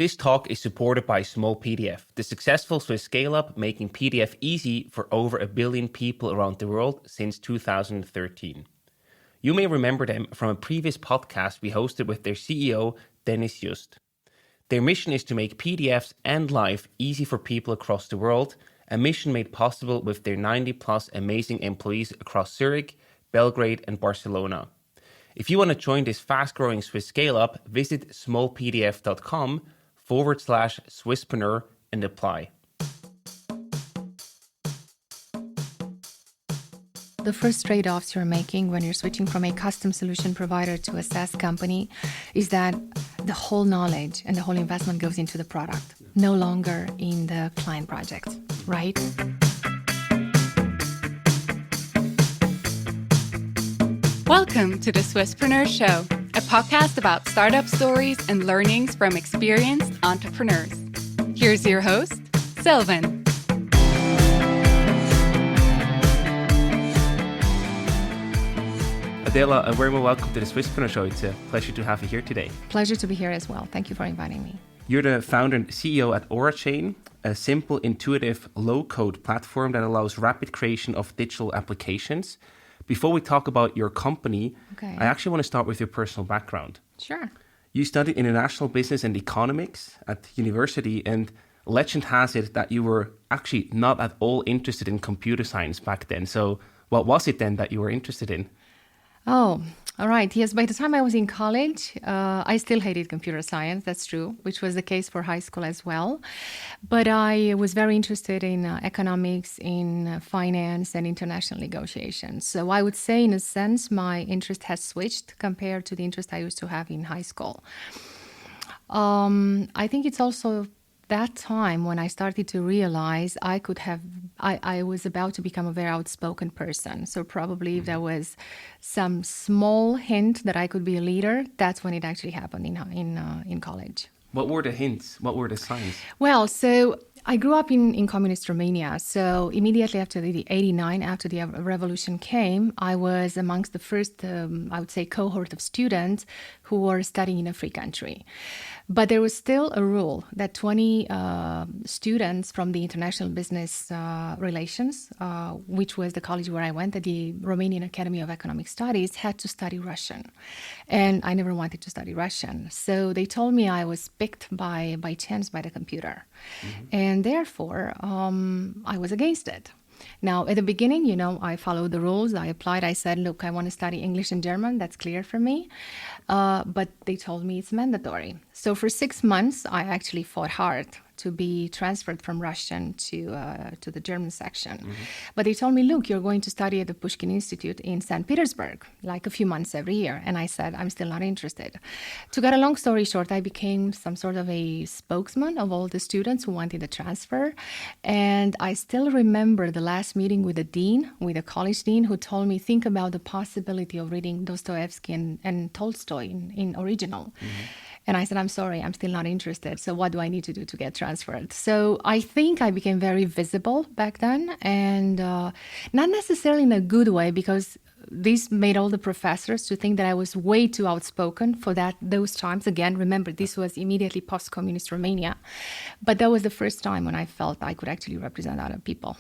This talk is supported by Small PDF, the successful Swiss scale-up making PDF easy for over 1 billion people around the world since 2013. You may remember them from a previous podcast we hosted with their CEO, Dennis Just. Their mission is to make PDFs and life easy for people across the world, a mission made possible with their 90-plus amazing employees across Zurich, Belgrade, and Barcelona. If you want to join this fast-growing Swiss scale-up, visit smallpdf.com/Swisspreneur and apply. The first trade-offs you're making when you're switching from a custom solution provider to a SaaS company is that the whole knowledge and the whole investment goes into the product, no longer in the client project, right? Welcome to the Swisspreneur Show, a podcast about startup stories and learnings from experienced entrepreneurs. Here's your host, Sylvan. Adela, a very welcome to the Swisspreneur Show. It's a pleasure to have you here today. Pleasure to be here as well. Thank you for inviting me. You're the founder and CEO at Aurachain, a simple, intuitive, low-code platform that allows rapid creation of digital applications. Before we talk about your company, I actually want to start with your personal background. Sure. You studied international business and economics at university, and legend has it that you were actually not at all interested in computer science back then. So what was it then that you were interested in? Oh, all right. Yes, by the time I was in college, I still hated computer science, that's true, which was the case for high school as well. But I was very interested in economics, in finance, and international negotiations. So I would say, in a sense, my interest has switched compared to the interest I used to have in high school. I think it's also that time when I started to realize I was about to become a very outspoken person. So probably if there was some small hint that I could be a leader, that's when it actually happened in college. What were the hints? What were the signs? Well, so I grew up in communist Romania. So immediately after the 89, after the revolution came, I was amongst the first, I would say, cohort of students who were studying in a free country. But there was still a rule that 20 students from the International Business Relations, which was the college where I went, at the Romanian Academy of Economic Studies, had to study Russian. And I never wanted to study Russian. So they told me I was picked by chance by the computer. Mm-hmm. And therefore, I was against it. Now, at the beginning, I followed the rules. I applied. I said, look, I want to study English and German. That's clear for me. But they told me it's mandatory. So for 6 months, I actually fought hard to be transferred from Russian to the German section. Mm-hmm. But they told me, look, you're going to study at the Pushkin Institute in St. Petersburg, like a few months every year. And I said, I'm still not interested. To cut a long story short, I became some sort of a spokesman of all the students who wanted a transfer. And I still remember the last meeting with the dean, with the college dean, who told me, think about the possibility of reading Dostoevsky and Tolstoy in original. Mm-hmm. And I said, I'm sorry, I'm still not interested. So what do I need to do to get transferred? So I think I became very visible back then, and not necessarily in a good way, because this made all the professors to think that I was way too outspoken for those times. Again, remember, this was immediately post-communist Romania. But that was the first time when I felt I could actually represent other people.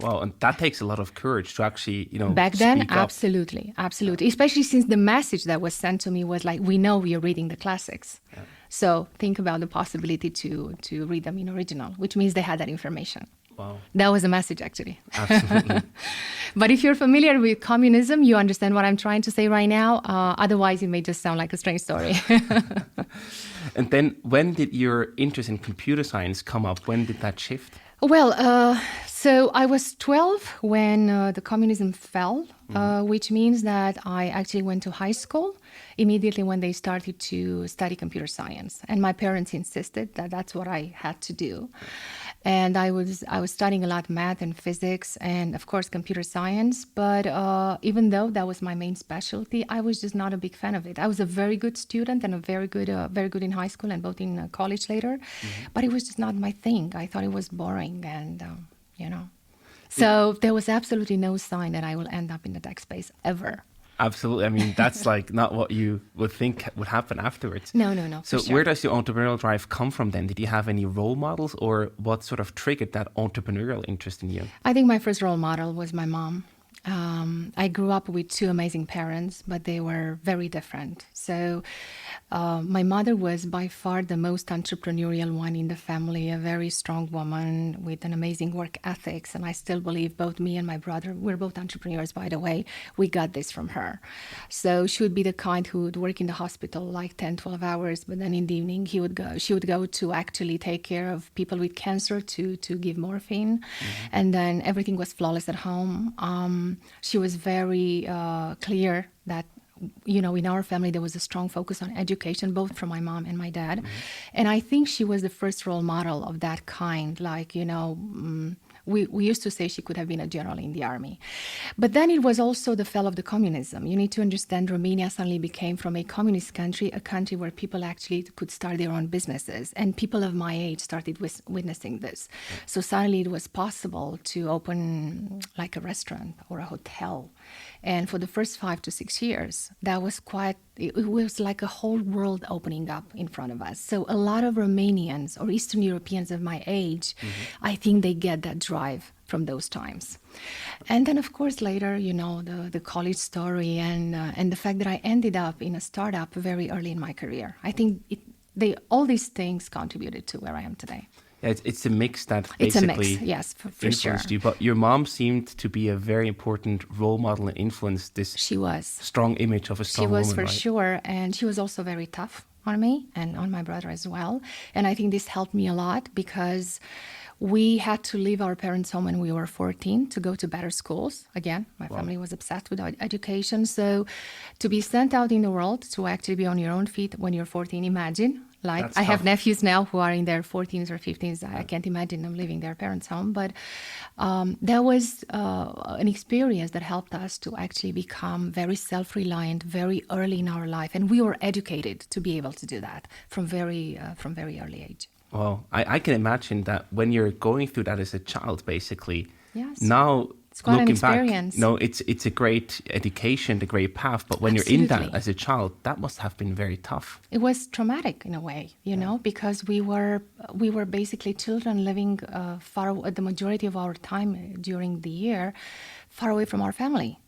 Wow, and that takes a lot of courage to actually, back then, speak up. Absolutely. Especially since the message that was sent to me was like, we know we are reading the classics. Yeah. So think about the possibility to read them in original, which means they had that information. Wow. That was a message, actually. Absolutely. But if you're familiar with communism, you understand what I'm trying to say right now. Otherwise, it may just sound like a strange story. And then when did your interest in computer science come up? When did that shift? Well, so I was 12 when the communism fell, which means that I actually went to high school immediately when they started to study computer science. And my parents insisted that that's what I had to do. And I was studying a lot math and physics and, of course, computer science. But even though that was my main specialty, I was just not a big fan of it. I was a very good student and very good in high school and both in college later. Mm-hmm. But it was just not my thing. I thought it was boring and, So there was absolutely no sign that I will end up in the tech space ever. Absolutely. I mean, that's like not what you would think would happen afterwards. No. So for sure. where does your entrepreneurial drive come from then? Did you have any role models, or what sort of triggered that entrepreneurial interest in you? I think my first role model was my mom. I grew up with two amazing parents, but they were very different. So my mother was by far the most entrepreneurial one in the family, a very strong woman with an amazing work ethics. And I still believe both me and my brother, we're both entrepreneurs, by the way, we got this from her. So she would be the kind who would work in the hospital like 10, 12 hours, but then in the evening she would go to actually take care of people with cancer to give morphine. Mm-hmm. And then everything was flawless at home. She was very clear that, in our family, there was a strong focus on education, both from my mom and my dad. Mm-hmm. And I think she was the first role model of that kind. Like, we used to say she could have been a general in the army. But then it was also the fall of the communism. You need to understand Romania suddenly became from a communist country, a country where people actually could start their own businesses. And people of my age started witnessing this. Yeah. So suddenly it was possible to open like a restaurant or a hotel. And for the first 5 to 6 years, that was it was like a whole world opening up in front of us. So a lot of Romanians or Eastern Europeans of my age, mm-hmm. I think they get that drive from those times. And then, of course, later, the college story and the fact that I ended up in a startup very early in my career. I think all these things contributed to where I am today. It's a mix that basically yes, for influenced sure. you. But your mom seemed to be a very important role model and influenced this she was. strong image of a strong woman. She was for right? sure. And she was also very tough on me and on my brother as well. And I think this helped me a lot because we had to leave our parents' home when we were 14 to go to better schools. Again, my family was obsessed with education. So to be sent out in the world, to actually be on your own feet when you're 14, imagine. Like I have nephews now who are in their 14s or 15s. I can't imagine them leaving their parents' home. But that was an experience that helped us to actually become very self-reliant very early in our life. And we were educated to be able to do that from very early age. Well, I can imagine that when you're going through that as a child, basically, yes. Now it's quite looking an experience. Back, it's a great education, a great path. But when Absolutely. You're in that as a child, that must have been very tough. It was traumatic in a way, because we were basically children living the majority of our time during the year far away from our family.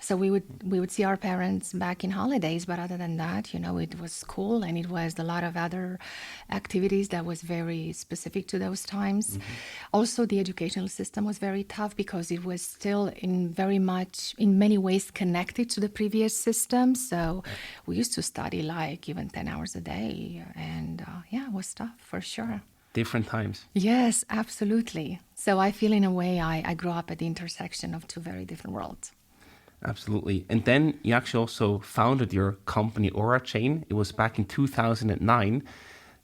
So we would see our parents back in holidays, but other than that, it was school and it was a lot of other activities that was very specific to those times. Mm-hmm. Also, the educational system was very tough because it was still in many ways connected to the previous system. So we used to study like even 10 hours a day, and it was tough for sure. Different times. Yes, absolutely. So I feel in a way I grew up at the intersection of two very different worlds. Absolutely. And then you actually also founded your company, Aurachain. It was back in 2009.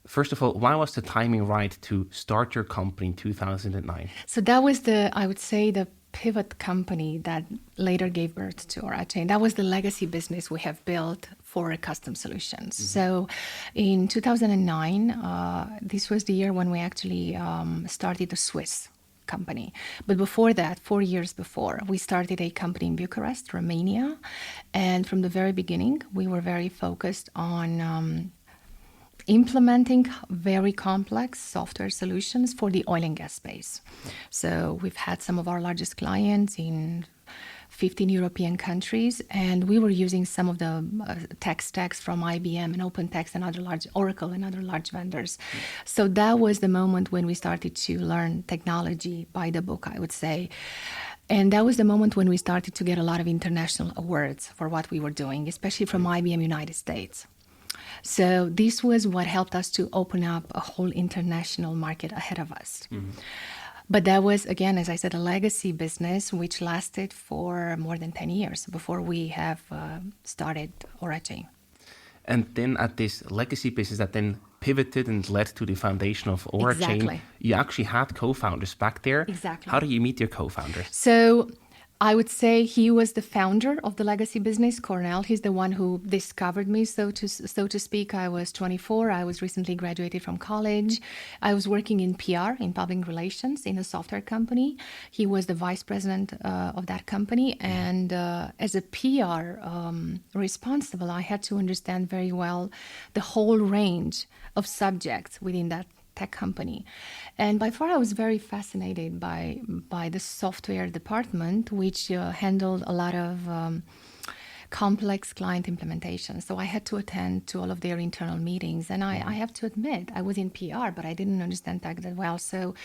First of all, why was the timing right to start your company in 2009? So that was the pivot company that later gave birth to Aurachain. That was the legacy business we have built for custom solutions. Mm-hmm. So in 2009, this was the year when we actually started the Swiss company. But before that, 4 years before, we started a company in Bucharest, Romania. And from the very beginning, we were very focused on implementing very complex software solutions for the oil and gas space. So we've had some of our largest clients in 15 European countries, and we were using some of the tech stacks from IBM and OpenText and other large Oracle and other large vendors. So that was the moment when we started to learn technology by the book, I would say. And that was the moment when we started to get a lot of international awards for what we were doing, especially from IBM United States. So this was what helped us to open up a whole international market ahead of us. Mm-hmm. But that was, again, as I said, a legacy business, which lasted for more than 10 years before we have started Aurachain. And then at this legacy business that then pivoted and led to the foundation of Aurachain, exactly. You actually had co-founders back there. Exactly. How do you meet your co-founders? So I would say he was the founder of the legacy business, Cornell. He's the one who discovered me, so to speak. I was 24. I was recently graduated from college. I was working in PR, in public relations, in a software company. He was the vice president of that company. And as a PR responsible, I had to understand very well the whole range of subjects within that tech company. And by far, I was very fascinated by the software department, which handled a lot of complex client implementations. So I had to attend to all of their internal meetings. And I have to admit, I was in PR, but I didn't understand tech that well. So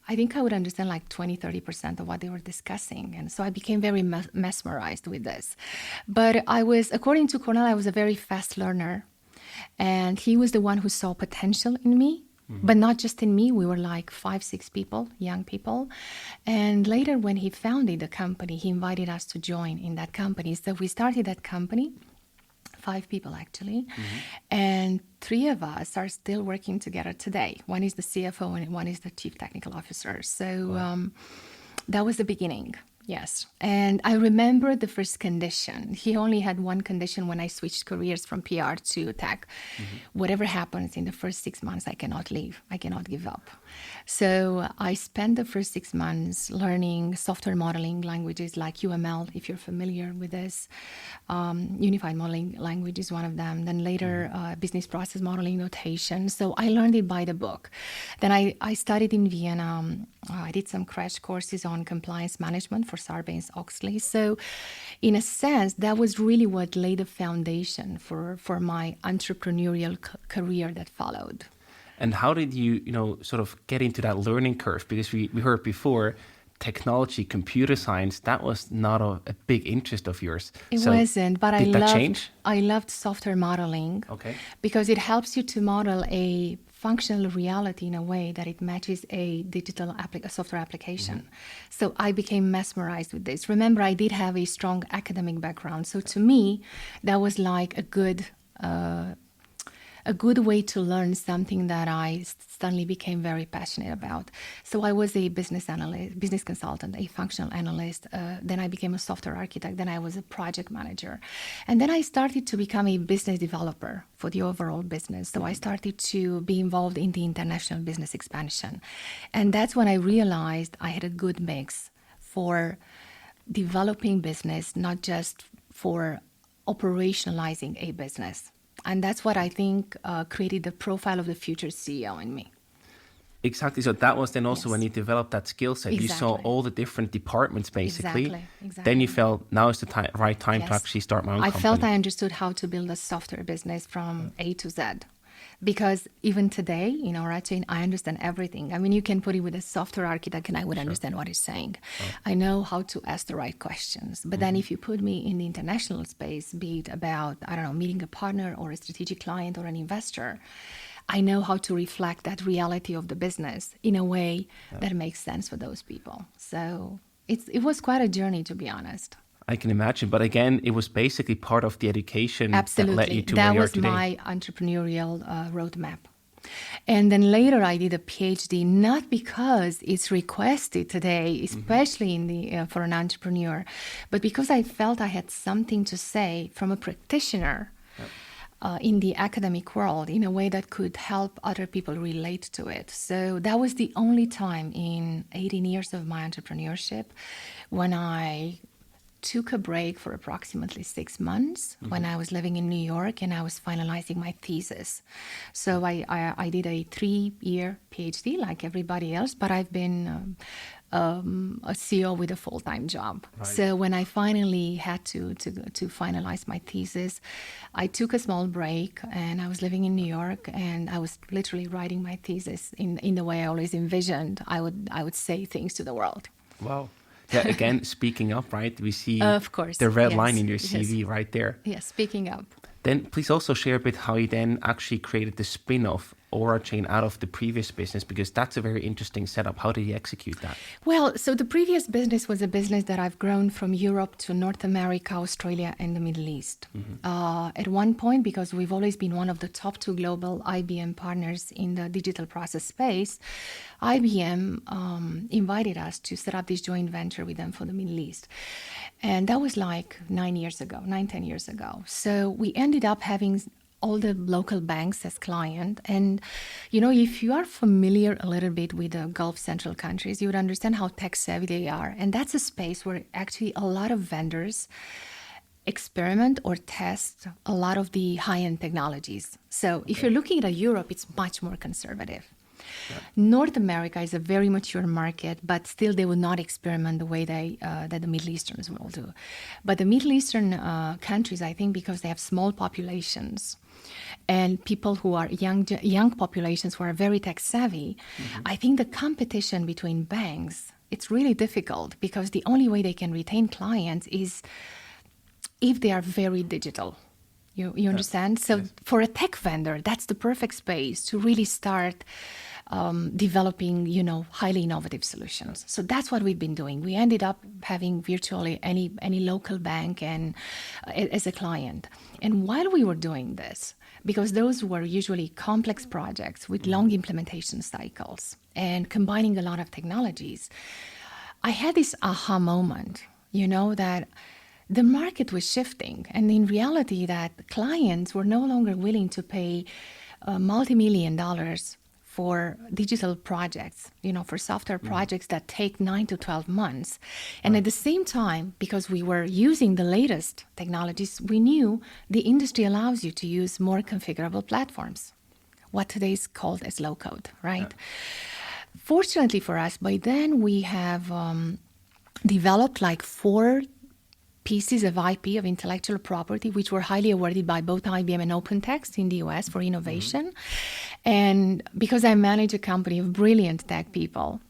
I think I would understand like 20-30% of what they were discussing. And so I became very mesmerized with this. But according to Cornell, I was a very fast learner. And he was the one who saw potential in me. But not just in me, we were like 5-6 people, young people. And later when he founded the company, he invited us to join in that company. So we started that company, 5 people actually, and 3 of us are still working together today. One is the CFO and one is the Chief Technical Officer. So that was the beginning. Yes. And I remember the first condition. He only had one condition when I switched careers from PR to tech. Whatever happens in the first 6 months, I cannot leave. I cannot give up. So I spent the first 6 months learning software modeling languages like UML, if you're familiar with this. Unified modeling language is one of them. Then later, business process modeling notation. So I learned it by the book. Then I studied in Vienna. I did some crash courses on compliance management for Sarbanes-Oxley. So in a sense, that was really what laid the foundation for my entrepreneurial career that followed. And how did you, sort of get into that learning curve? Because we heard before, technology, computer science, that was not a big interest of yours. It wasn't, but I loved software modeling. Okay. Because it helps you to model a functional reality in a way that it matches a digital software application. So I became mesmerized with this. Remember, I did have a strong academic background. So to me, that was like a good way to learn something that I suddenly became very passionate about. So I was a business analyst, business consultant, a functional analyst. Then I became a software architect. Then I was a project manager. And then I started to become a business developer for the overall business. So I started to be involved in the international business expansion. And that's when I realized I had a good mix for developing business, not just for operationalizing a business. And that's what I think created the profile of the future CEO in me. Exactly. So that was then also when you developed that skill set. Exactly. You saw all the different departments, basically. Exactly. Then you felt now is the right time to actually start my own company. I felt I understood how to build a software business from A to Z. Because even today, in Aurachain, I understand everything. I mean, you can put it with a software architect and I would understand what he's saying. I know how to ask the right questions. But then if you put me in the international space, be it about, meeting a partner or a strategic client or an investor, I know how to reflect that reality of the business in a way that makes sense for those people. So it was quite a journey, to be honest. I can imagine. But again, it was basically part of the education Absolutely. that led you to where you are today. That was my entrepreneurial roadmap. And then later I did a PhD, not because it's requested today, especially for an entrepreneur, but because I felt I had something to say from a practitioner in the academic world in a way that could help other people relate to it. So that was the only time in 18 years of my entrepreneurship when I took a break for approximately 6 months when I was living in New York and I was finalizing my thesis. So I did a 3-year PhD like everybody else, but I've been a CEO with a full-time job. Right. So when I finally had to finalize my thesis, I took a small break and I was living in New York and I was literally writing my thesis in the way I always envisioned I would say things to the world. Wow. Yeah, again, speaking up, right? We see of course, the red line in your CV right there. Yes, speaking up. Then please also share a bit how you then actually created the spin-off Aurachain out of the previous business? Because that's a very interesting setup. How did you execute that? Well, so the previous business was a business that I've grown from Europe to North America, Australia, and the Middle East. At one point, because we've always been one of the top 2 global IBM partners in the digital process space, IBM invited us to set up this joint venture with them for the Middle East. And that was like 10 years ago. So we ended up having all the local banks as client. And, if you are familiar a little bit with the Gulf Central countries, you would understand how tech savvy they are. And that's a space where actually a lot of vendors experiment or test a lot of the high-end technologies. So if you're looking at Europe, it's much more conservative. Yeah. North America is a very mature market, but still they will not experiment the way that the Middle Easterns will do. But the Middle Eastern countries, I think, because they have small populations and people who are young populations who are very tech savvy, I think the competition between banks, it's really difficult because the only way they can retain clients is if they are very digital. You understand? So for a tech vendor, that's the perfect space to really start developing, highly innovative solutions. So that's what we've been doing. We ended up having virtually any local bank and as a client. And while we were doing this, because those were usually complex projects with long implementation cycles and combining a lot of technologies, I had this aha moment, that the market was shifting. And in reality, that clients were no longer willing to pay multi-million dollars for digital projects, for software projects that take 9 to 12 months. And at the same time, because we were using the latest technologies, we knew the industry allows you to use more configurable platforms, what today is called as low code, right? Yeah. Fortunately for us, by then we have developed like 4 pieces of IP, of intellectual property, which were highly awarded by both IBM and OpenText in the US for innovation. And because I manage a company of brilliant tech people,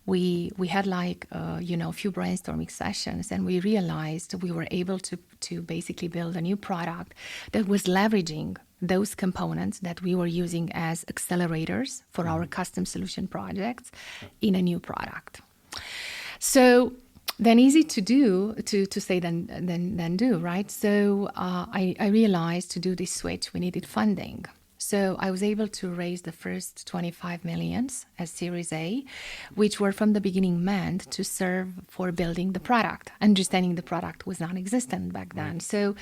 we had a few brainstorming sessions, and we realized we were able to basically build a new product that was leveraging those components that we were using as accelerators for our custom solution projects in a new product. So then easy to do, to say than do, right? So I realized to do this switch, we needed funding. So I was able to raise the first 25 million as Series A, which were from the beginning meant to serve for building the product. Understanding the product was non-existent back then. Right. So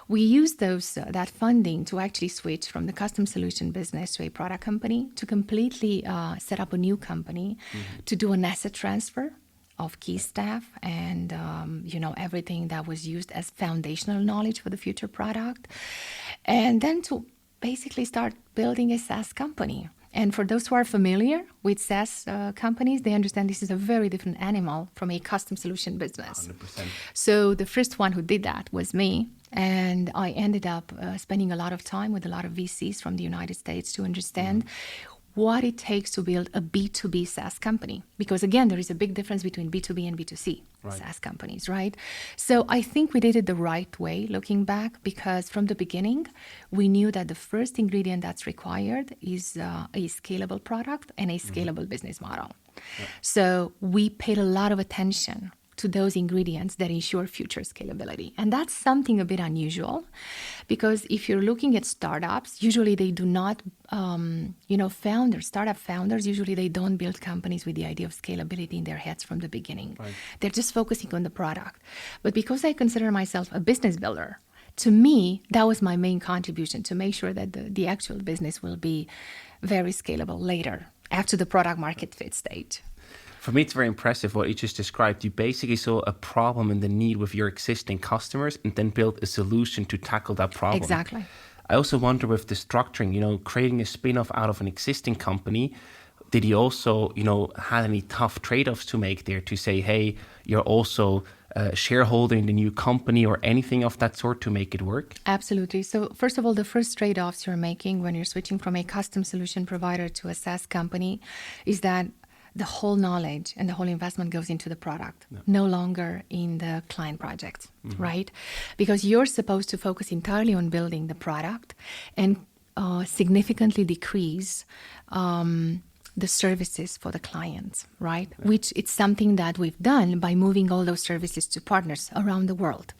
we used that funding to actually switch from the custom solution business to a product company, to completely set up a new company, to do an asset transfer of key staff and everything that was used as foundational knowledge for the future product, and then to basically start building a SaaS company. And for those who are familiar with SaaS companies, they understand this is a very different animal from a custom solution business. 100%. So the first one who did that was me. And I ended up spending a lot of time with a lot of VCs from the United States to understand what it takes to build a B2B SaaS company. Because again, there is a big difference between B2B and B2C SaaS companies, right? So I think we did it the right way looking back, because from the beginning, we knew that the first ingredient that's required is a scalable product and a scalable business model. Yeah. So we paid a lot of attention to those ingredients that ensure future scalability. And that's something a bit unusual, because if you're looking at startups, usually they do not, startup founders, usually they don't build companies with the idea of scalability in their heads from the beginning. Right. They're just focusing on the product. But because I consider myself a business builder, to me, that was my main contribution, to make sure that the actual business will be very scalable later, after the product market fit stage. For me, it's very impressive what you just described. You basically saw a problem and the need with your existing customers and then built a solution to tackle that problem. Exactly. I also wonder with the structuring, creating a spin-off out of an existing company, did you also, had any tough trade-offs to make there to say, hey, you're also a shareholder in the new company or anything of that sort to make it work? Absolutely. So first of all, the first trade-offs you're making when you're switching from a custom solution provider to a SaaS company is that the whole knowledge and the whole investment goes into the product, no longer in the client project, right? Because you're supposed to focus entirely on building the product and significantly decrease the services for the clients, right? Which it's something that we've done by moving all those services to partners around the world.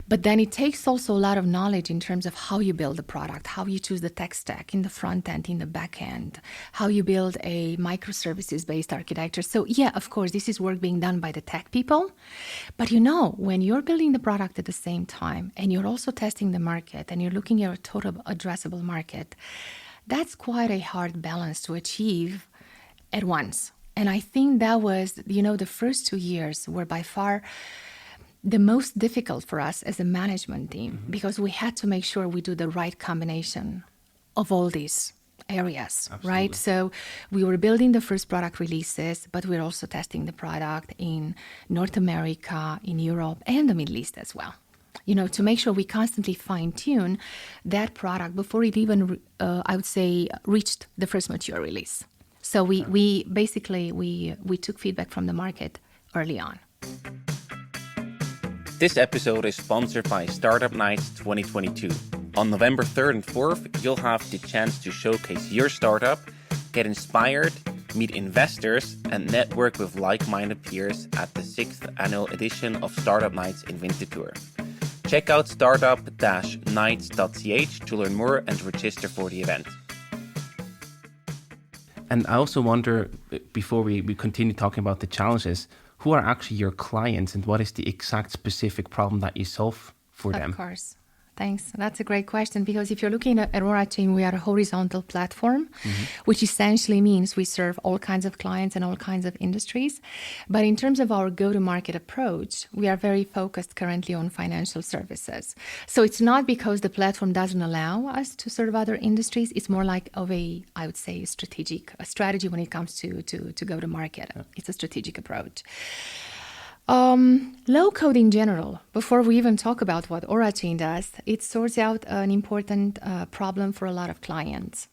But then it takes also a lot of knowledge in terms of how you build the product, how you choose the tech stack in the front end, in the back end, how you build a microservices-based architecture. So yeah, of course, this is work being done by the tech people. But when you're building the product at the same time and you're also testing the market and you're looking at a total addressable market, that's quite a hard balance to achieve at once. And I think that was, the first 2 years were by far the most difficult for us as a management team, because we had to make sure we do the right combination of all these areas, Absolutely. right? So we were building the first product releases, but we're also testing the product in North America, in Europe, and the Middle East as well. To make sure we constantly fine-tune that product before it even, I would say, reached the first mature release. So we basically took feedback from the market early on. This episode is sponsored by Startup Nights 2022. On November 3rd and 4th, you'll have the chance to showcase your startup, get inspired, meet investors, and network with like-minded peers at the 6th annual edition of Startup Nights in Winterthur. Check out startup-nights.ch to learn more and register for the event. And I also wonder, before we continue talking about the challenges, who are actually your clients and what is the exact specific problem that you solve for them? Of course. Thanks. That's a great question, because if you're looking at Aurachain, we are a horizontal platform, which essentially means we serve all kinds of clients and all kinds of industries. But in terms of our go-to-market approach, we are very focused currently on financial services. So it's not because the platform doesn't allow us to serve other industries. It's more like I would say, a strategy when it comes to go-to-market. Yeah. It's a strategic approach. Low code in general, before we even talk about what Aurachain does, it sorts out an important problem for a lot of clients.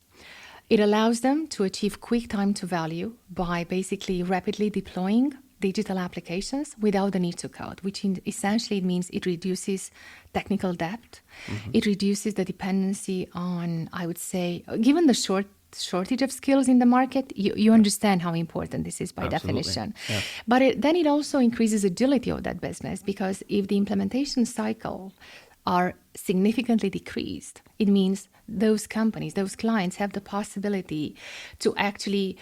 It allows them to achieve quick time to value by basically rapidly deploying digital applications without the need to code, which essentially means it reduces technical debt. It reduces the dependency on, I would say, given the shortage of skills in the market, you understand how important this is by Absolutely. Definition. Yeah. But then it also increases agility of that business, because if the implementation cycle are significantly decreased, it means those companies, those clients have the possibility to actually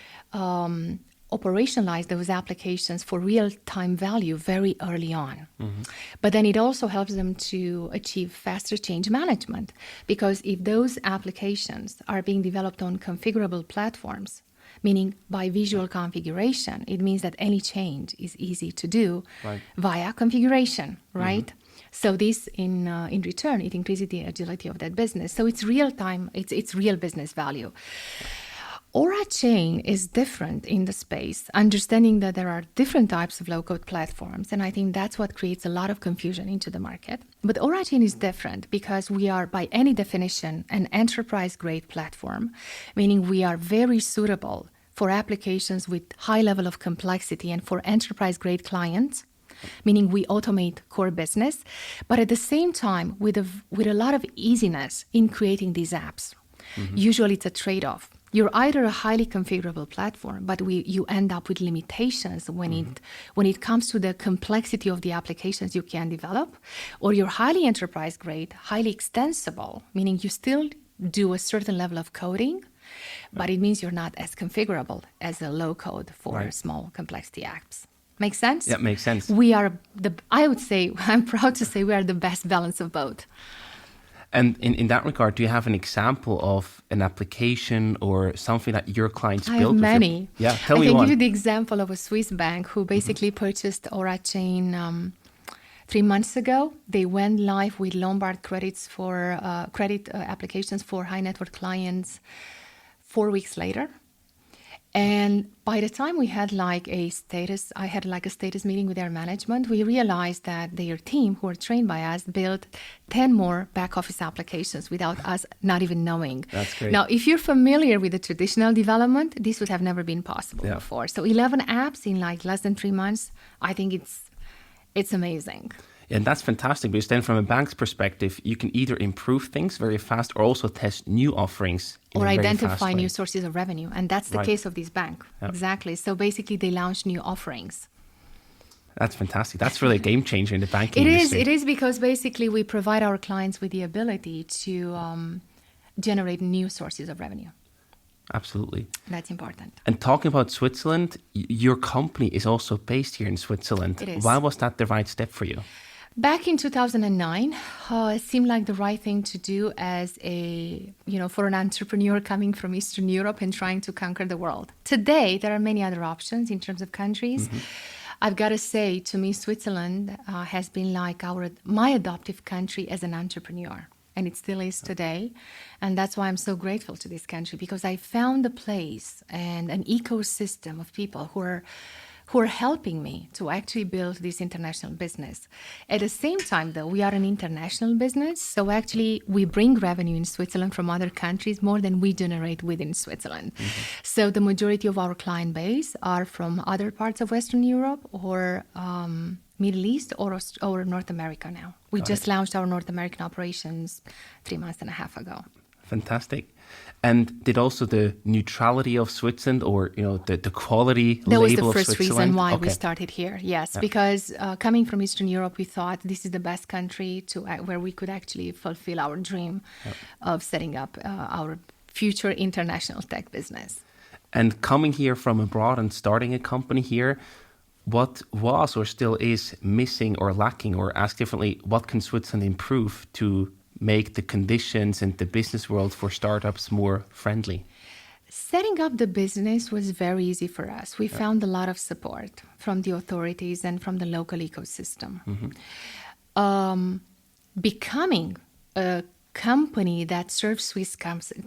operationalize those applications for real-time value very early on. But then it also helps them to achieve faster change management, because if those applications are being developed on configurable platforms, meaning by visual configuration, it means that any change is easy to do via configuration, right? So this, in return, it increases the agility of that business. So it's real-time, it's real business value. Aurachain is different in the space, understanding that there are different types of low-code platforms, and I think that's what creates a lot of confusion into the market. But Aurachain is different because we are, by any definition, an enterprise-grade platform, meaning we are very suitable for applications with high level of complexity and for enterprise-grade clients, meaning we automate core business, but at the same time with a lot of easiness in creating these apps. Usually it's a trade-off. You're either a highly configurable platform, but you end up with limitations when it comes to the complexity of the applications you can develop, or you're highly enterprise grade, highly extensible, meaning you still do a certain level of coding, but it means you're not as configurable as a low code for small complexity apps. Make sense? Yeah, makes sense. I would say, I'm proud to say we are the best balance of both. And in that regard, do you have an example of an application or something that your clients built? I have many. Yeah, tell me one. I can one. give you the example of a Swiss bank who basically purchased Aurachain 3 months ago. They went live with Lombard credits for credit applications for high net worth clients 4 weeks later. And by the time we had a status meeting with their management, we realized that their team, who were trained by us, built 10 more back office applications without us not even knowing. That's great. Now, if you're familiar with the traditional development, this would have never been possible before. So 11 apps in less than 3 months, I think it's amazing. And that's fantastic, because then from a bank's perspective, you can either improve things very fast or also test new offerings in or a very identify fast way. new sources of revenue. And that's the Right. case of this bank. Yeah. Exactly. So basically they launch new offerings. That's fantastic. That's really a game changer in the banking It industry. is because basically we provide our clients with the ability to generate new sources of revenue. Absolutely. That's important. And talking about Switzerland, your company is also based here in Switzerland. It is. Why was that the right step for you? Back in 2009, it seemed like the right thing to do as for an entrepreneur coming from Eastern Europe and trying to conquer the world. Today, there are many other options in terms of countries. I've got to say, to me, Switzerland has been like my adoptive country as an entrepreneur. And it still is today. And that's why I'm so grateful to this country, because I found a place and an ecosystem of people who are helping me to actually build this international business. At the same time, though, we are an international business. So actually, we bring revenue in Switzerland from other countries more than we generate within Switzerland. So the majority of our client base are from other parts of Western Europe or Middle East or North America now. We just launched our North American operations 3.5 months ago. Fantastic. And did also the neutrality of Switzerland, or the quality That was label the of first Switzerland? reason why we Okay. started here. Yes, because coming from Eastern Europe, we thought this is the best country where we could actually fulfill our dream of setting up our future international tech business. And coming here from abroad and starting a company here, what was or still is missing or lacking, or asked differently, what can Switzerland improve to make the conditions in the business world for startups more friendly? Setting up the business was very easy for us. We found a lot of support from the authorities and from the local ecosystem. Becoming a company that serves Swiss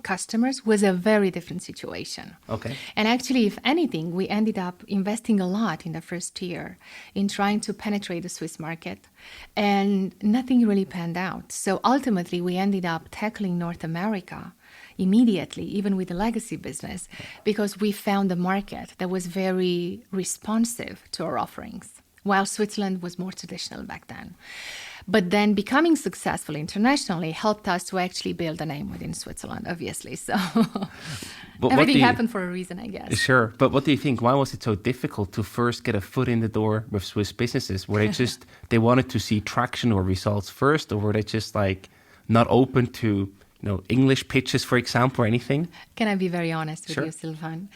customers was a very different situation. Okay. And actually, if anything, we ended up investing a lot in the first year in trying to penetrate the Swiss market, and nothing really panned out. So ultimately, we ended up tackling North America immediately, even with the legacy business, because we found a market that was very responsive to our offerings, while Switzerland was more traditional back then. But then becoming successful internationally helped us to actually build a name within Switzerland, obviously. So everything happened for a reason, I guess. Sure. But what do you think? Why was it so difficult to first get a foot in the door with Swiss businesses? Were they wanted to see traction or results first, or were they just like not open to English pitches, for example, or anything? Can I be very honest with you, Sylvain?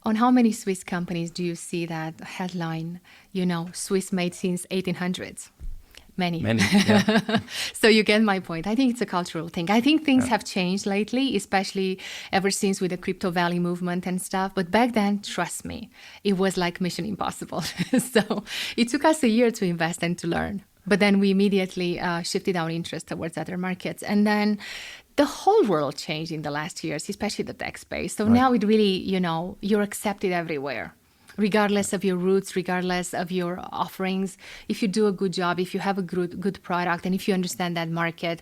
On how many Swiss companies do you see that headline, Swiss made since 1800s? Many, yeah. So you get my point. I think it's a cultural thing. I think things have changed lately, especially ever since with the crypto valley movement and stuff. But back then, trust me, it was like mission impossible. So it took us a year to invest and to learn. But then we immediately shifted our interest towards other markets. And then the whole world changed in the last years, especially the tech space. So now it really, you're accepted everywhere, regardless of your roots, regardless of your offerings. If you do a good job, if you have a good product, and if you understand that market,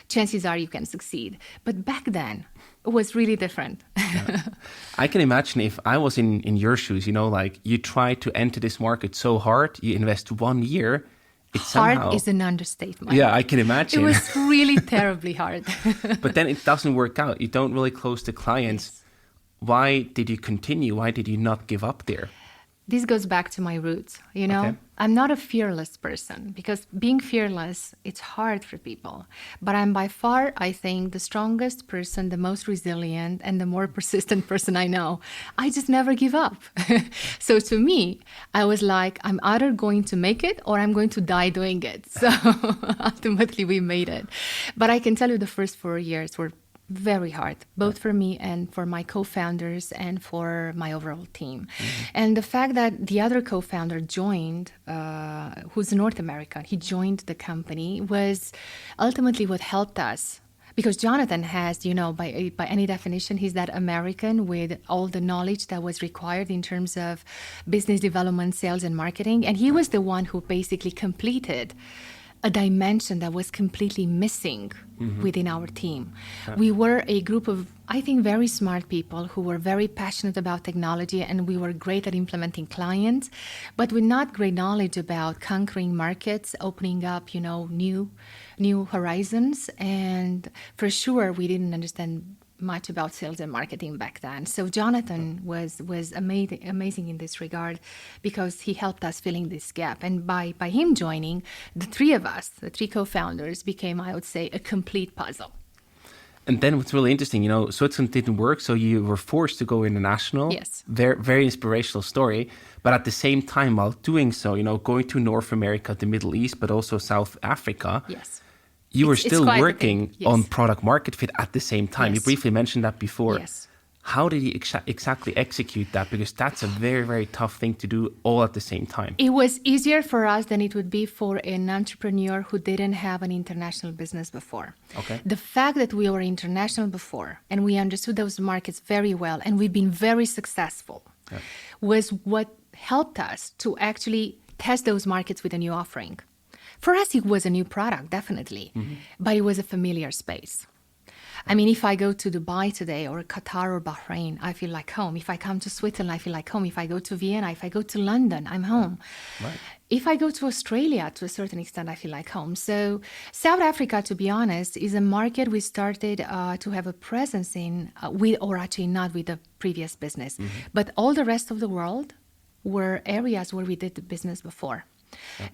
chances are you can succeed. But back then, it was really different. I can imagine if I was in your shoes, like you try to enter this market so hard, you invest 1 year. Hard is an understatement. Yeah, I can imagine. It was really terribly hard. But then it doesn't work out. You don't really close the clients. Yes. Why did you continue? Why did you not give up there? This goes back to my roots, Okay. I'm not a fearless person, because being fearless, it's hard for people. But I'm by far, I think, the strongest person, the most resilient, and the more persistent person I know. I just never give up. So to me, I was like, I'm either going to make it or I'm going to die doing it. So ultimately, we made it. But I can tell you the first 4 years were very hard, both for me and for my co-founders and for my overall team. And the fact that the other co-founder joined, who's North American, he joined the company, was ultimately what helped us. Because Jonathan has, by any definition, he's that American with all the knowledge that was required in terms of business development, sales, and marketing. And he was the one who basically completed a dimension that was completely missing within our team. We were a group of, I think, very smart people who were very passionate about technology, and we were great at implementing clients, but with not great knowledge about conquering markets, opening up, new horizons. And for sure, we didn't understand much about sales and marketing back then. So Jonathan was amazing in this regard, because he helped us filling this gap. And by him joining, the three of us, the three co-founders, became, I would say, a complete puzzle. And then what's really interesting, Switzerland didn't work, so you were forced to go international. Yes. Very, very inspirational story. But at the same time, while doing so, going to North America, the Middle East, but also South Africa. Yes. You were still working Yes. on product market fit at the same time. Yes. You briefly mentioned that before. Yes. How did you exactly execute that? Because that's a very, very tough thing to do all at the same time. It was easier for us than it would be for an entrepreneur who didn't have an international business before. Okay. The fact that we were international before and we understood those markets very well, and we've been very successful, was what helped us to actually test those markets with a new offering. For us, it was a new product, definitely, but it was a familiar space. I mean, if I go to Dubai today, or Qatar or Bahrain, I feel like home. If I come to Switzerland, I feel like home. If I go to Vienna, if I go to London, I'm home. Right. If I go to Australia, to a certain extent, I feel like home. So South Africa, to be honest, is a market we started to have a presence in with Aurachain, not with the previous business. But all the rest of the world were areas where we did the business before.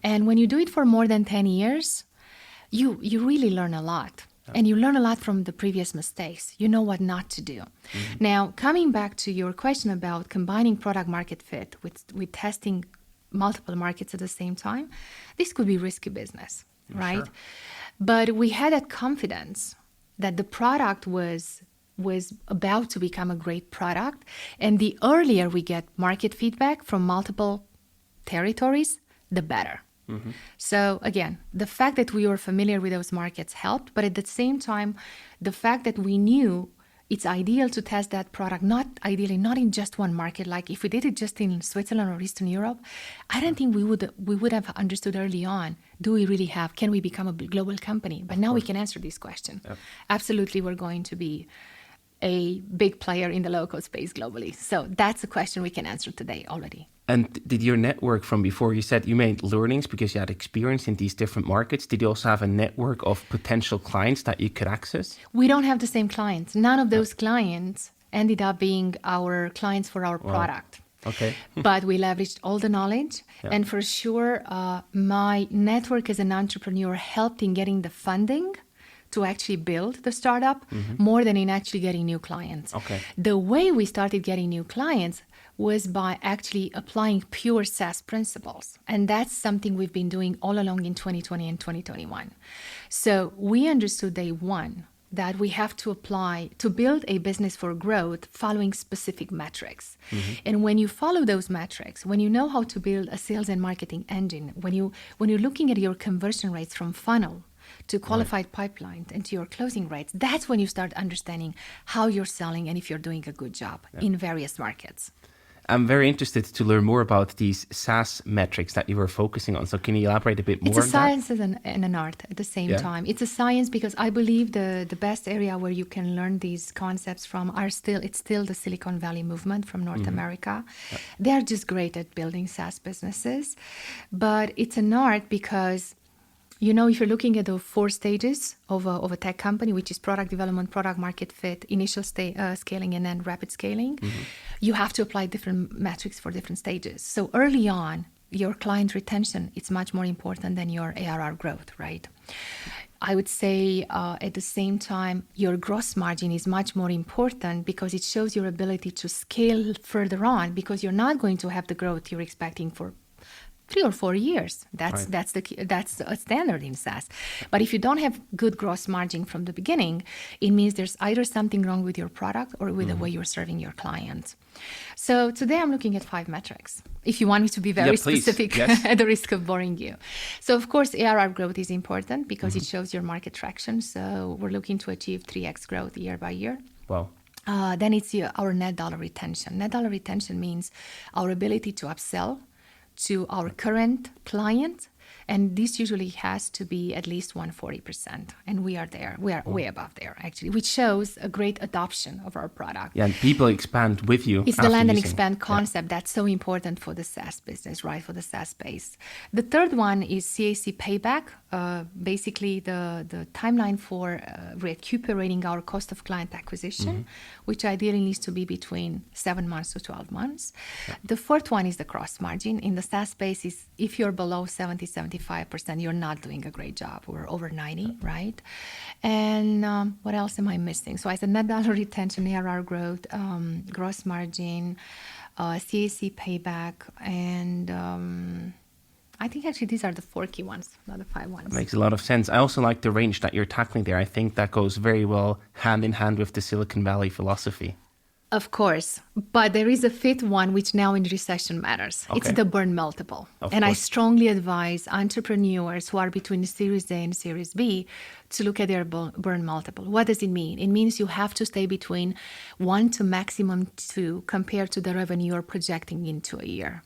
And when you do it for more than 10 years, you really learn a lot. And you learn a lot from the previous mistakes. You know what not to do. Now, coming back to your question about combining product market fit with testing multiple markets at the same time, this could be risky business, right? Sure. But we had that confidence that the product was about to become a great product. And the earlier we get market feedback from multiple territories, the better. So again, the fact that we were familiar with those markets helped, but at the same time, the fact that we knew it's ideal to test that product, not in just one market. Like if we did it just in Switzerland or Eastern Europe, I don't think we would have understood early on, can we become a global company? But now we can answer this question. Yep. Absolutely, we're going to be a big player in the local space globally. So that's a question we can answer today already. And did your network from before, you said you made learnings because you had experience in these different markets. Did you also have a network of potential clients that you could access? We don't have the same clients. None of those clients ended up being our clients for our product. Okay. But we leveraged all the knowledge. Yeah. And for sure, my network as an entrepreneur helped in getting the funding to actually build the startup more than in actually getting new clients. Okay. The way we started getting new clients was by actually applying pure SaaS principles. And that's something we've been doing all along in 2020 and 2021. So we understood day one that we have to build a business for growth following specific metrics. And when you follow those metrics, when you know how to build a sales and marketing engine, when you're looking at your conversion rates from funnel to qualified pipeline and to your closing rates, that's when you start understanding how you're selling and if you're doing a good job in various markets. I'm very interested to learn more about these SaaS metrics that you were focusing on. So can you elaborate a bit more on that? It's a science and an art at the same time. It's a science because I believe the best area where you can learn these concepts from it's still the Silicon Valley movement from North America. Yep. They're just great at building SaaS businesses. But it's an art because if you're looking at the 4 stages of a tech company, which is product development, product market fit, initial scaling, and then rapid scaling, you have to apply different metrics for different stages. So early on, your client retention is much more important than your ARR growth, right? I would say at the same time, your gross margin is much more important because it shows your ability to scale further on, because you're not going to have the growth you're expecting for 3 or 4 years. That's a standard in SaaS. But if you don't have good gross margin from the beginning, it means there's either something wrong with your product or with the way you're serving your clients. So today I'm looking at 5 metrics. If you want me to be very specific, at the risk of boring you. So of course, ARR growth is important because it shows your market traction. So we're looking to achieve 3x growth year by year. Wow. Then it's our net dollar retention. Net dollar retention means our ability to upsell to our current client And this usually has to be at least 140%. And we are there. We are way above there, actually, which shows a great adoption of our product. Yeah, and people expand with you. It's the land and expand concept that's so important for the SaaS business, right? For the SaaS space. The third one is CAC payback. Basically, the timeline for recuperating our cost of client acquisition, which ideally needs to be between 7 months to 12 months. Yeah. The fourth one is the cross margin. In the SaaS space, is if you're below 70, 75%, you're not doing a great job. We're over 90, right? And what else am I missing? So I said net dollar retention, ARR growth, gross margin, CAC payback, and I think actually these are the 4 key ones, not the 5 ones. That makes a lot of sense. I also like the range that you're tackling there. I think that goes very well hand in hand with the Silicon Valley philosophy. Of course, but there is a fifth one which now in recession matters. Okay. It's the burn multiple. And I strongly advise entrepreneurs who are between Series A and Series B to look at their burn multiple. What does it mean? It means you have to stay between 1 to maximum 2 compared to the revenue you're projecting into a year.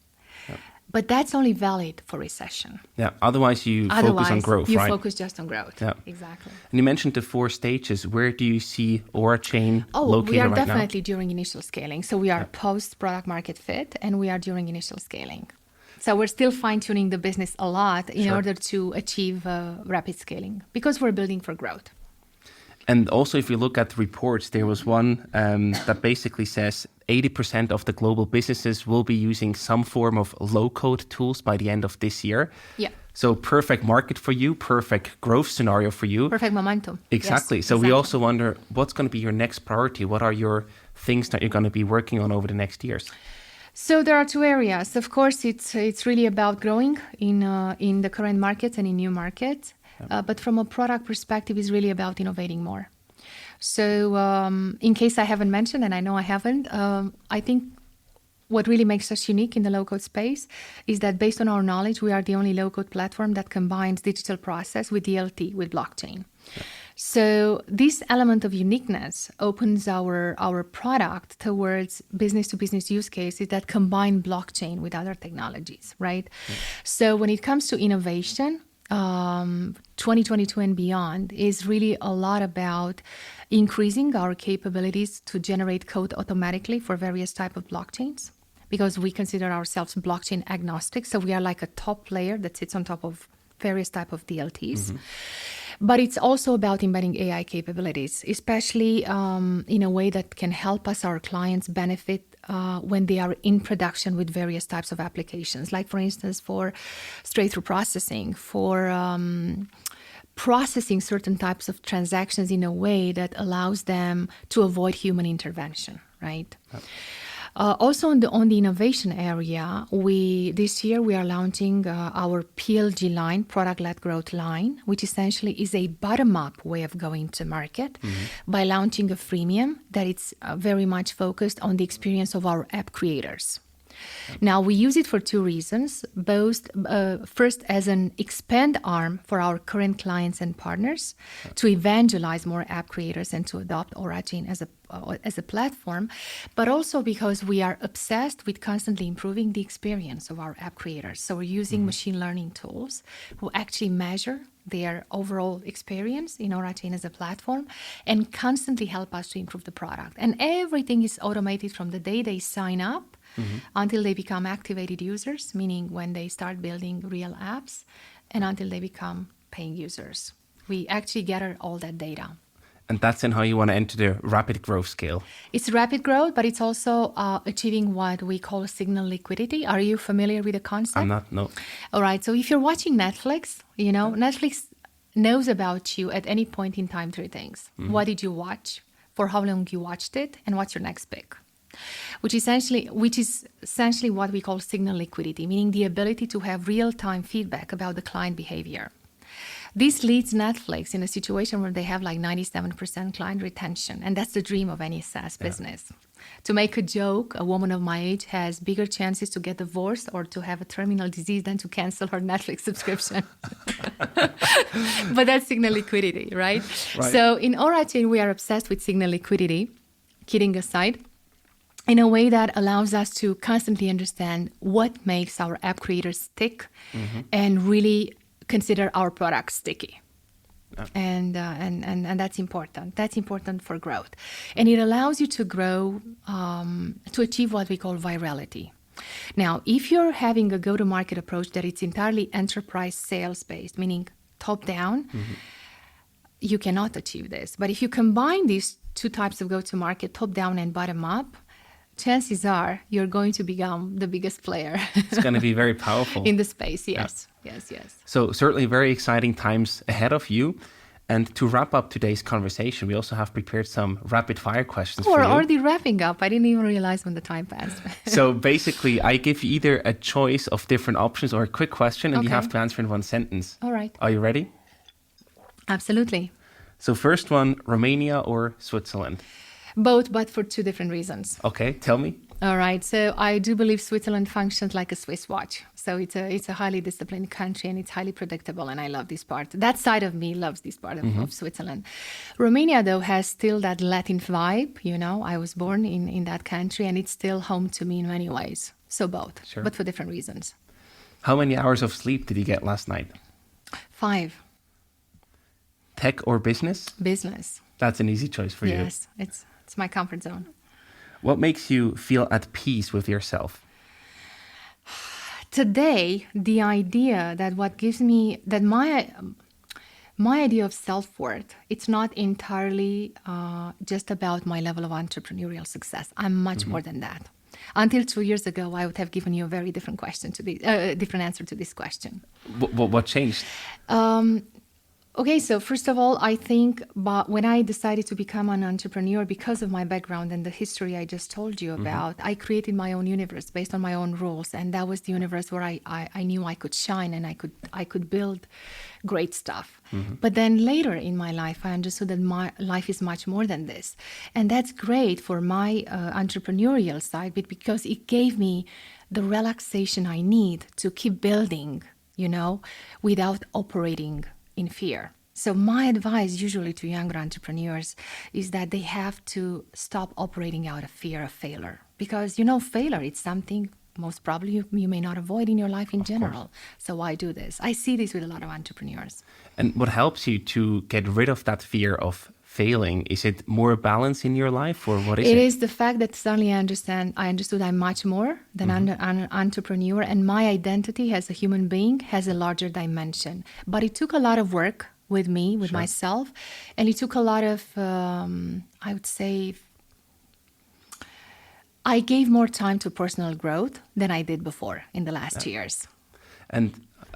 Yep. But that's only valid for recession. Yeah, otherwise you focus on growth, you right? Focus just on growth. Yeah. Exactly. And you mentioned the 4 stages. Where do you see Aurachain located right now? We are definitely during initial scaling. So we are post product market fit and we are during initial scaling. So we're still fine-tuning the business a lot in order to achieve rapid scaling because we're building for growth. And also, if you look at the reports, there was one that basically says 80% of the global businesses will be using some form of low-code tools by the end of this year. Yeah. So perfect market for you, perfect growth scenario for you. Perfect momentum. Exactly. Yes, so we also wonder, what's going to be your next priority? What are your things that you're going to be working on over the next years? So there are 2 areas. Of course, it's really about growing in the current markets and in new markets. But from a product perspective, it's really about innovating more. So in case I haven't mentioned, and I know I haven't, I think what really makes us unique in the low-code space is that based on our knowledge, we are the only low-code platform that combines digital process with DLT, with blockchain. Yeah. So this element of uniqueness opens our product towards business-to-business use cases that combine blockchain with other technologies, right? Yeah. So when it comes to innovation, 2022 and beyond is really a lot about increasing our capabilities to generate code automatically for various types of blockchains, because we consider ourselves blockchain agnostic. So we are like a top layer that sits on top of various types of DLTs. But it's also about embedding AI capabilities, especially in a way that can help us, our clients, benefit when they are in production with various types of applications, like, for instance, for straight-through processing, for processing certain types of transactions in a way that allows them to avoid human intervention, right? Yep. Also on the innovation area, this year we are launching our PLG line, product-led growth line, which essentially is a bottom-up way of going to market by launching a freemium that it's very much focused on the experience of our app creators. Now, we use it for 2 reasons, both first as an expand arm for our current clients and partners to evangelize more app creators and to adopt Aurachain as a platform, but also because we are obsessed with constantly improving the experience of our app creators. So we're using machine learning tools who actually measure their overall experience in Aurachain as a platform and constantly help us to improve the product. And everything is automated from the day they sign up until they become activated users, meaning when they start building real apps, and until they become paying users. We actually gather all that data. And that's then how you want to enter the rapid growth scale. It's rapid growth, but it's also achieving what we call signal liquidity. Are you familiar with the concept? I'm not, no. All right. So if you're watching Netflix, Netflix knows about you at any point in time 3 things. What did you watch? For how long you watched it? And what's your next pick? Which is essentially what we call signal liquidity, meaning the ability to have real-time feedback about the client behavior. This leads Netflix in a situation where they have like 97% client retention, and that's the dream of any SaaS business. To make a joke, a woman of my age has bigger chances to get divorced or to have a terminal disease than to cancel her Netflix subscription. But that's signal liquidity, right? So in Aurachain, we are obsessed with signal liquidity, kidding aside. in a way that allows us to constantly understand what makes our app creators tick and really consider our products sticky. And that's important. That's important for growth. And it allows you to grow, to achieve what we call virality. Now, if you're having a go-to-market approach that it's entirely enterprise sales-based, meaning top-down, you cannot achieve this. But if you combine these two types of go-to-market, top-down and bottom-up, chances are you're going to become the biggest player. It's going to be very powerful. In the space, yes. Yeah. Yes. So certainly very exciting times ahead of you. And to wrap up today's conversation, we also have prepared some rapid fire questions for you. We're already wrapping up. I didn't even realize when the time passed. So basically, I give you either a choice of different options or a quick question, and you have to answer in one sentence. All right. Are you ready? Absolutely. So first one, Romania or Switzerland? Both, but for two different reasons. Okay, tell me. All right. So I do believe Switzerland functions like a Swiss watch. So it's a highly disciplined country and it's highly predictable. And I love this part. That side of me loves this part of Switzerland. Romania, though, has still that Latin vibe. You know, I was born in that country and it's still home to me in many ways. So both, but for different reasons. How many hours of sleep did you get last night? 5. Tech or business? Business. That's an easy choice for you. Yes, it's my comfort zone. What makes you feel at peace with yourself? Today, the idea that what gives me, that my idea of self-worth, it's not entirely just about my level of entrepreneurial success. I'm much more than that. Until 2 years ago, I would have given you a very different question to the different answer to this question. What changed? Okay, so first of all, I think when I decided to become an entrepreneur, because of my background and the history I just told you about, I created my own universe based on my own rules. And that was the universe where I knew I could shine and I could build great stuff. But then later in my life, I understood that my life is much more than this. And that's great for my entrepreneurial side, because it gave me the relaxation I need to keep building, you know, without operating in fear. So my advice usually to younger entrepreneurs is that they have to stop operating out of fear of failure. Because, you know, failure, it's something most probably you may not avoid in your life in general. So why do this? I see this with a lot of entrepreneurs. And what helps you to get rid of that fear of failing? Is it more balance in your life, or what is it? It is the fact that suddenly I understood I'm much more than an entrepreneur, and my identity as a human being has a larger dimension. But it took a lot of work with me, with myself, and it took a lot of, I would say, I gave more time to personal growth than I did before in the last years. And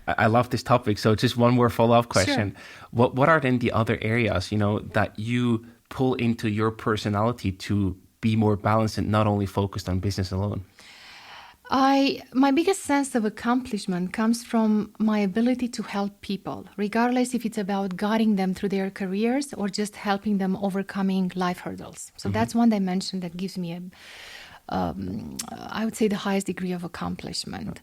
I love this topic. So just one more follow-up question. Sure. What are then the other areas, you know, that you pull into your personality to be more balanced and not only focused on business alone? My biggest sense of accomplishment comes from my ability to help people, regardless if it's about guiding them through their careers or just helping them overcoming life hurdles. So that's one dimension that gives me I would say the highest degree of accomplishment.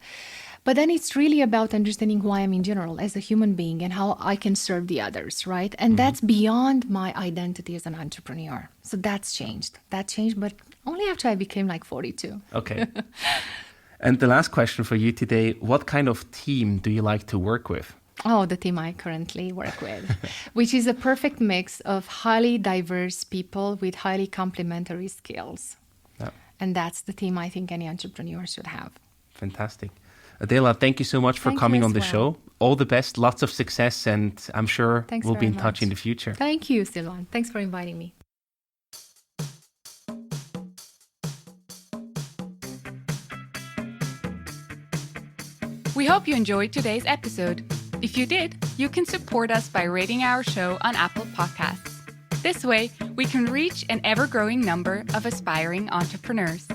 But then it's really about understanding who I am in general as a human being and how I can serve the others, right? And that's beyond my identity as an entrepreneur. So that's changed. That changed, but only after I became like 42. Okay. And the last question for you today, what kind of team do you like to work with? Oh, the team I currently work with, which is a perfect mix of highly diverse people with highly complementary skills. Yeah. And that's the team I think any entrepreneur should have. Fantastic. Adela, thank you so much for coming on the show. All the best, lots of success, and I'm sure we'll be in touch in the future. Thank you, Sylvan. Thanks for inviting me. We hope you enjoyed today's episode. If you did, you can support us by rating our show on Apple Podcasts. This way, we can reach an ever-growing number of aspiring entrepreneurs.